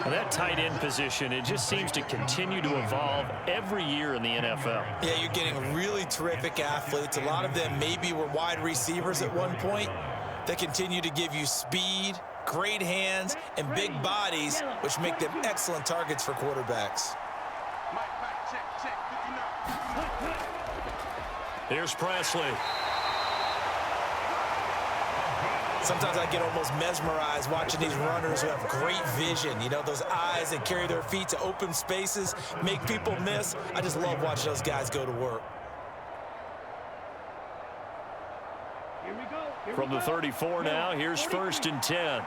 [SPEAKER 1] That tight end position, it just seems to continue to evolve every year in the NFL.
[SPEAKER 2] Yeah, you're getting really terrific athletes. A lot of them maybe were wide receivers at one point that continue to give you speed, great hands, and big bodies, which make them excellent targets for quarterbacks.
[SPEAKER 1] Here's Presley.
[SPEAKER 2] Sometimes I get almost mesmerized watching these runners who have great vision. You know, those eyes that carry their feet to open spaces, make people miss. I just love watching those guys go to work.
[SPEAKER 1] From the 34 now, here's 1st and 10.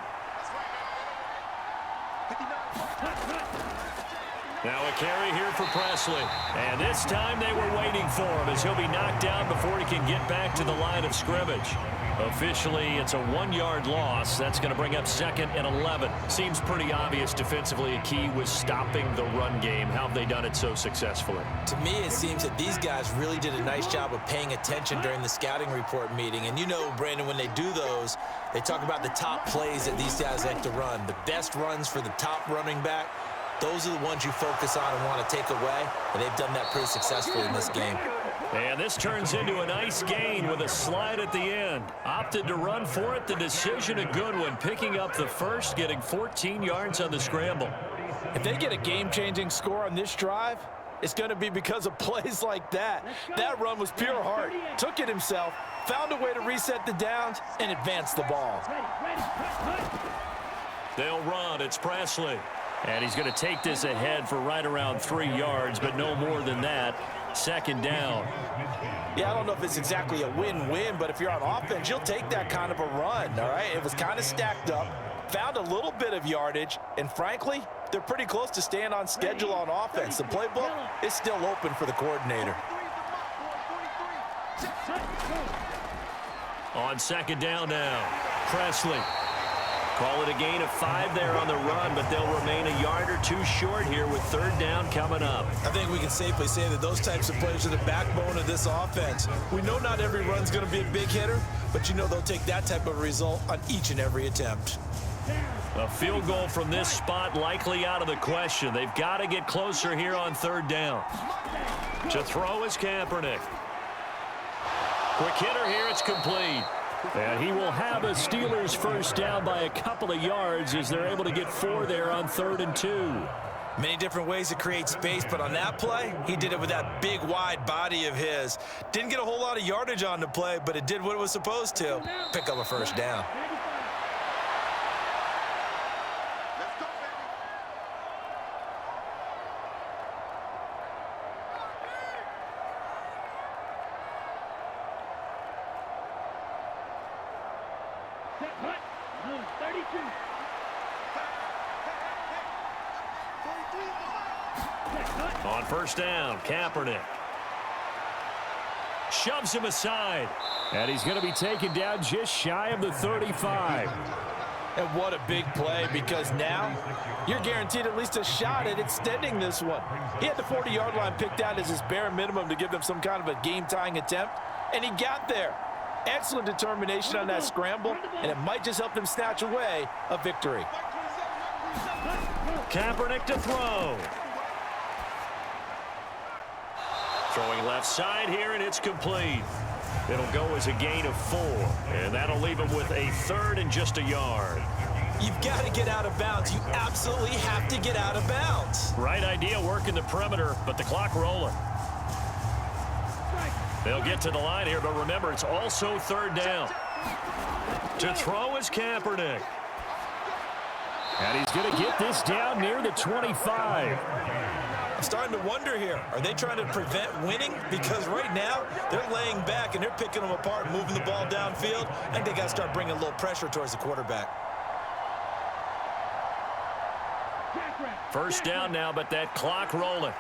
[SPEAKER 1] Now a carry here for Presley. And this time they were waiting for him as he'll be knocked down before he can get back to the line of scrimmage. Officially, it's a 1-yard loss. That's going to bring up 2nd and 11. Seems pretty obvious defensively a key was stopping the run game. How have they done it so successfully?
[SPEAKER 2] To me, it seems that these guys really did a nice job of paying attention during the scouting report meeting. And you know, Brandon, when they do those, they talk about the top plays that these guys like to run. The best runs for the top running back. Those are the ones you focus on and want to take away, and they've done that pretty successfully in this game.
[SPEAKER 1] And this turns into a nice gain with a slide at the end. Opted to run for it. The decision a good one. Picking up the first, getting 14 yards on the scramble.
[SPEAKER 4] If they get a game-changing score on this drive, it's going to be because of plays like that. That run was pure heart. Took it himself, found a way to reset the downs, and advance the ball.
[SPEAKER 1] They'll run. It's Presley.
[SPEAKER 3] And he's going to take this ahead for right around 3 yards, but no more than that. 2nd down.
[SPEAKER 4] Yeah, I don't know if it's exactly a win-win, but if you're on offense, you'll take that kind of a run, all right? It was kind of stacked up, found a little bit of yardage, and frankly, they're pretty close to staying on schedule on offense. The playbook is still open for the coordinator.
[SPEAKER 1] On 2nd down now, Presley. Call it a gain of 5 there on the run, but they'll remain a yard or 2 short here with 3rd down coming up.
[SPEAKER 2] I think we can safely say that those types of players are the backbone of this offense. We know not every run's going to be a big hitter, but you know they'll take that type of result on each and every attempt.
[SPEAKER 1] A field goal from this spot likely out of the question. They've got to get closer here on 3rd down. To throw is Kaepernick. Quick hitter here, it's complete.
[SPEAKER 3] And he will have a Steelers first down by a couple of yards as they're able to get 4 there on 3rd and 2.
[SPEAKER 2] Many different ways to create space, but on that play, he did it with that big, wide body of his. Didn't get a whole lot of yardage on the play, but it did what it was supposed to. Pick up a first down.
[SPEAKER 1] On 1st down, Kaepernick. Shoves him aside.
[SPEAKER 3] And he's going to be taken down just shy of the 35.
[SPEAKER 4] And what a big play, because now you're guaranteed at least a shot at extending this one. He had the 40-yard line picked out as his bare minimum to give them some kind of a game-tying attempt, and he got there. Excellent determination on that scramble, and it might just help them snatch away a victory.
[SPEAKER 1] Kaepernick to throw. Throwing left side here, and it's complete. It'll go as a gain of 4, and that'll leave him with a 3rd and just a yard.
[SPEAKER 2] You've got to get out of bounds. You absolutely have to get out of bounds.
[SPEAKER 1] Right idea, working the perimeter, but the clock rolling. They'll get to the line here, but remember, it's also 3rd down. To throw is Kaepernick.
[SPEAKER 3] And he's going to get this down near the 25.
[SPEAKER 2] I'm starting to wonder here, are they trying to prevent winning? Because right now, they're laying back and they're picking them apart, moving the ball downfield. I think they got to start bringing a little pressure towards the quarterback.
[SPEAKER 1] 1st down now, but that clock rolling.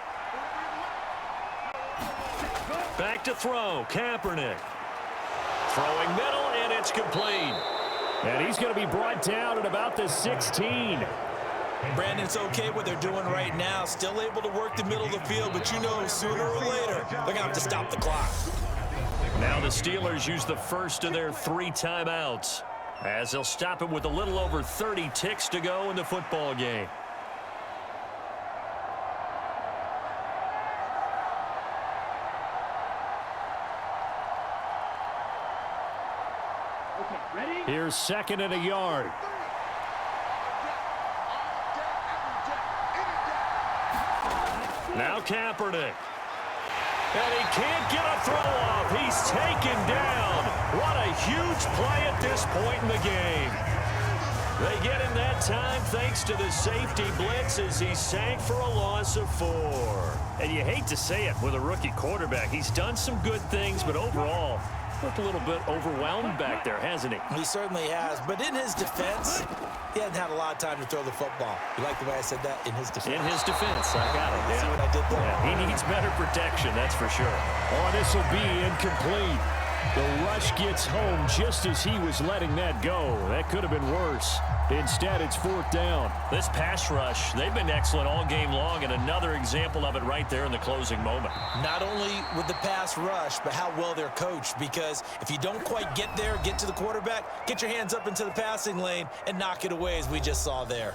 [SPEAKER 1] Back to throw, Kaepernick. Throwing middle, and it's complete.
[SPEAKER 3] And he's going to be brought down at about the 16.
[SPEAKER 2] Brandon's okay what they're doing right now. Still able to work the middle of the field, but you know sooner or later, they're going to have to stop the clock.
[SPEAKER 1] Now the Steelers use the first of their 3 timeouts, as they'll stop it with a little over 30 ticks to go in the football game.
[SPEAKER 3] Here's 2nd and a yard.
[SPEAKER 1] Now Kaepernick. And he can't get a throw off. He's taken down. What a huge play at this point in the game. They get him that time thanks to the safety blitz as he sank for a loss of 4.
[SPEAKER 3] And you hate to say it with a rookie quarterback. He's done some good things, but overall,
[SPEAKER 1] Looked a little bit overwhelmed back there, hasn't he?
[SPEAKER 2] He certainly has. But in his defense, he hasn't had a lot of time to throw the football. You like the way I said that? In his defense.
[SPEAKER 1] In his defense. I got it.
[SPEAKER 2] See what I did there?
[SPEAKER 1] Yeah, he needs better protection, that's for sure.
[SPEAKER 3] Oh, this will be incomplete. The rush gets home just as he was letting that go. That could have been worse. Instead, it's 4th down.
[SPEAKER 1] This pass rush, they've been excellent all game long, and another example of it right there in the closing moment.
[SPEAKER 2] Not only with the pass rush, but how well they're coached, because if you don't quite get there, get to the quarterback, get your hands up into the passing lane and knock it away, as we just saw there.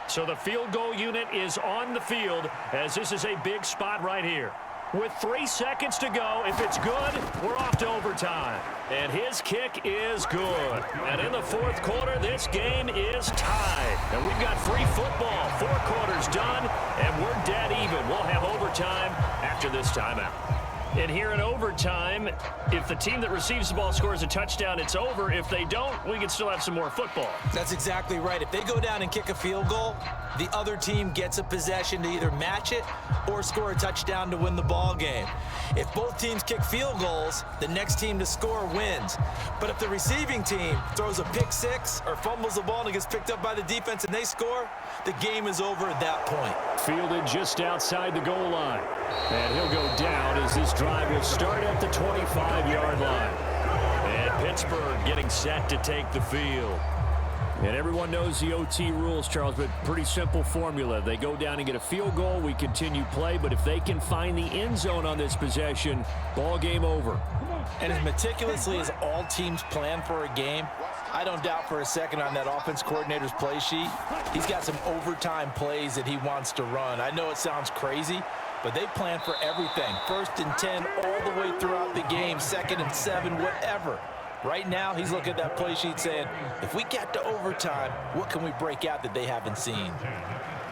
[SPEAKER 1] So the field goal unit is on the field, as this is a big spot right here. With 3 seconds to go, if it's good, we're off to overtime. And his kick is good. And in the 4th quarter, this game is tied. And we've got free football. 4 quarters done, and we're dead even. We'll have overtime after this timeout. And here in overtime, if the team that receives the ball scores a touchdown, it's over. If they don't, we can still have some more football.
[SPEAKER 2] That's exactly right. If they go down and kick a field goal, the other team gets a possession to either match it or score a touchdown to win the ball game. If both teams kick field goals, the next team to score wins. But if the receiving team throws a pick six or fumbles the ball and it gets picked up by the defense and they score, the game is over at that point.
[SPEAKER 3] Fielded just outside the goal line. And he'll go down as this drive will start at the 25-yard line.
[SPEAKER 1] And Pittsburgh getting set to take the field.
[SPEAKER 3] And everyone knows the OT rules, Charles, but pretty simple formula. They go down and get a field goal, we continue play, but if they can find the end zone on this possession, ball game over.
[SPEAKER 4] And as meticulously as all teams plan for a game, I don't doubt for a second on that offense coordinator's play sheet, he's got some overtime plays that he wants to run. I know it sounds crazy, but they plan for everything. 1st and 10 all the way throughout the game, 2nd and 7, whatever. Right now, he's looking at that play sheet saying, if we get to overtime, what can we break out that they haven't seen?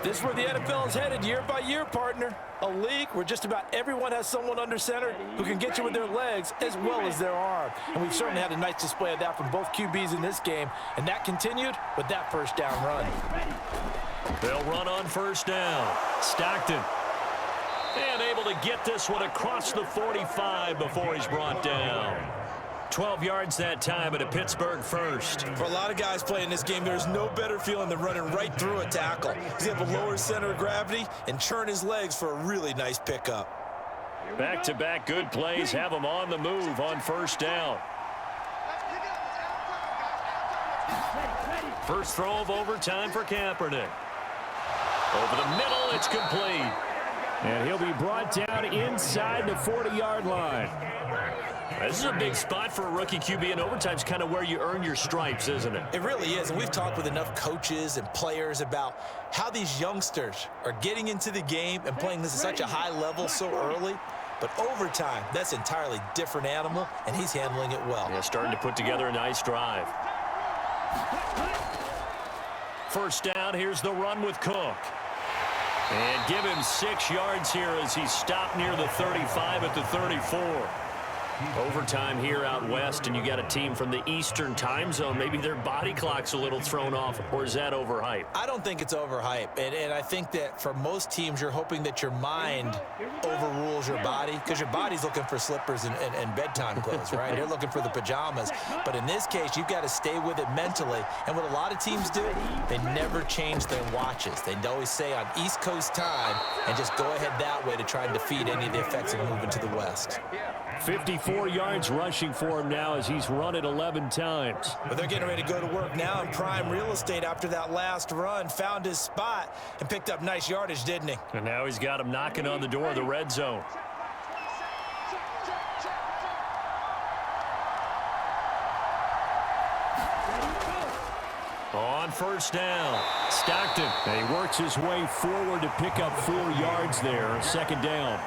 [SPEAKER 4] This is where the NFL is headed year by year, partner. A league where just about everyone has someone under center who can get you with their legs as well as their arm. And we've certainly had a nice display of that from both QBs in this game. And that continued with that 1st down run.
[SPEAKER 1] They'll run on 1st down. Stockton. And able to get this one across the 45 before he's brought down. 12 yards that time at a Pittsburgh 1st.
[SPEAKER 2] For a lot of guys playing this game, there's no better feeling than running right through a tackle. He's able to lower center of gravity and churn his legs for a really nice pickup.
[SPEAKER 1] Back-to-back good plays have him on the move on 1st down. First throw of overtime for Kaepernick. Over the middle, it's complete.
[SPEAKER 3] And he'll be brought down inside the 40-yard line.
[SPEAKER 1] This is a big spot for a rookie QB, and overtime's kind of where you earn your stripes, isn't it?
[SPEAKER 2] It really is, and we've talked with enough coaches and players about how these youngsters are getting into the game and playing this at such a high level so early. But overtime, that's an entirely different animal, and he's handling it well.
[SPEAKER 1] Yeah, starting to put together a nice drive. 1st down, here's the run with Cook. And give him 6 yards here as he's stopped near the 35 at the 34. Overtime here out west, and you got a team from the Eastern time zone. Maybe their body clock's a little thrown off, or is that overhyped?
[SPEAKER 2] I don't think it's overhyped, and I think that for most teams, you're hoping that your mind overrules your body, because your body's looking for slippers and bedtime clothes, right? You're looking for the pajamas. But in this case, you've got to stay with it mentally. And what a lot of teams do, they never change their watches. They always say on East Coast time, and just go ahead that way to try and defeat any of the effects of moving to the west.
[SPEAKER 3] 54 yards rushing for him now as he's run it 11 times.
[SPEAKER 2] But they're getting ready to go to work now in prime real estate after that last run. Found his spot and picked up nice yardage, didn't he?
[SPEAKER 1] And now he's got him knocking on the door of the red zone. On 1st down, Stockton.
[SPEAKER 3] And he works his way forward to pick up 4 yards there. 2nd down.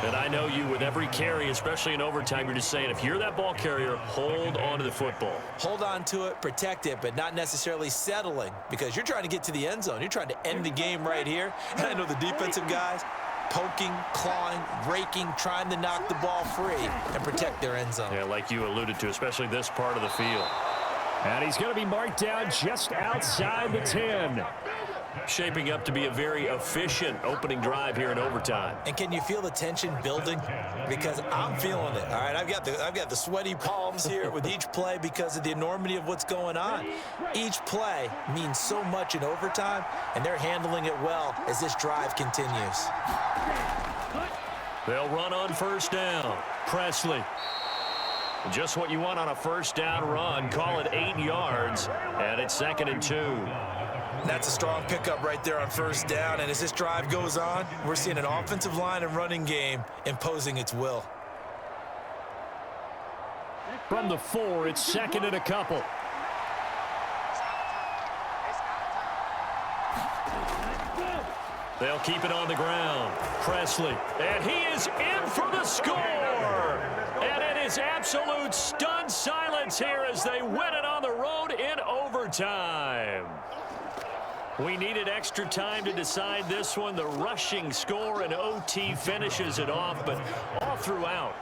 [SPEAKER 1] And I know you, with every carry, especially in overtime, you're just saying, if you're that ball carrier, hold on to the football.
[SPEAKER 2] Hold on to it, protect it, but not necessarily settling, because you're trying to get to the end zone. You're trying to end the game right here. And I know the defensive guys poking, clawing, raking, trying to knock the ball free and protect their end zone.
[SPEAKER 1] Yeah, like you alluded to, especially this part of the field.
[SPEAKER 3] And he's going to be marked down just outside the 10.
[SPEAKER 1] Shaping up to be a very efficient opening drive here in overtime.
[SPEAKER 2] And can you feel the tension building? Because I'm feeling it. All right, I've got the sweaty palms here with each play because of the enormity of what's going on. Each play means so much in overtime, and they're handling it well as this drive continues.
[SPEAKER 1] They'll run on first down. Presley. Just what you want on a first down run. Call it 8 yards, and it's 2nd and 2.
[SPEAKER 2] That's a strong pickup right there on first down, and as this drive goes on, we're seeing an offensive line and running game imposing its will.
[SPEAKER 3] From the 4, it's 2nd and a couple.
[SPEAKER 1] They'll keep it on the ground. Presley, and he is in for the score. And it is absolute stunned silence here as they win it on the road in overtime. We needed extra time to decide this one. The rushing score and OT finishes it off, but all throughout,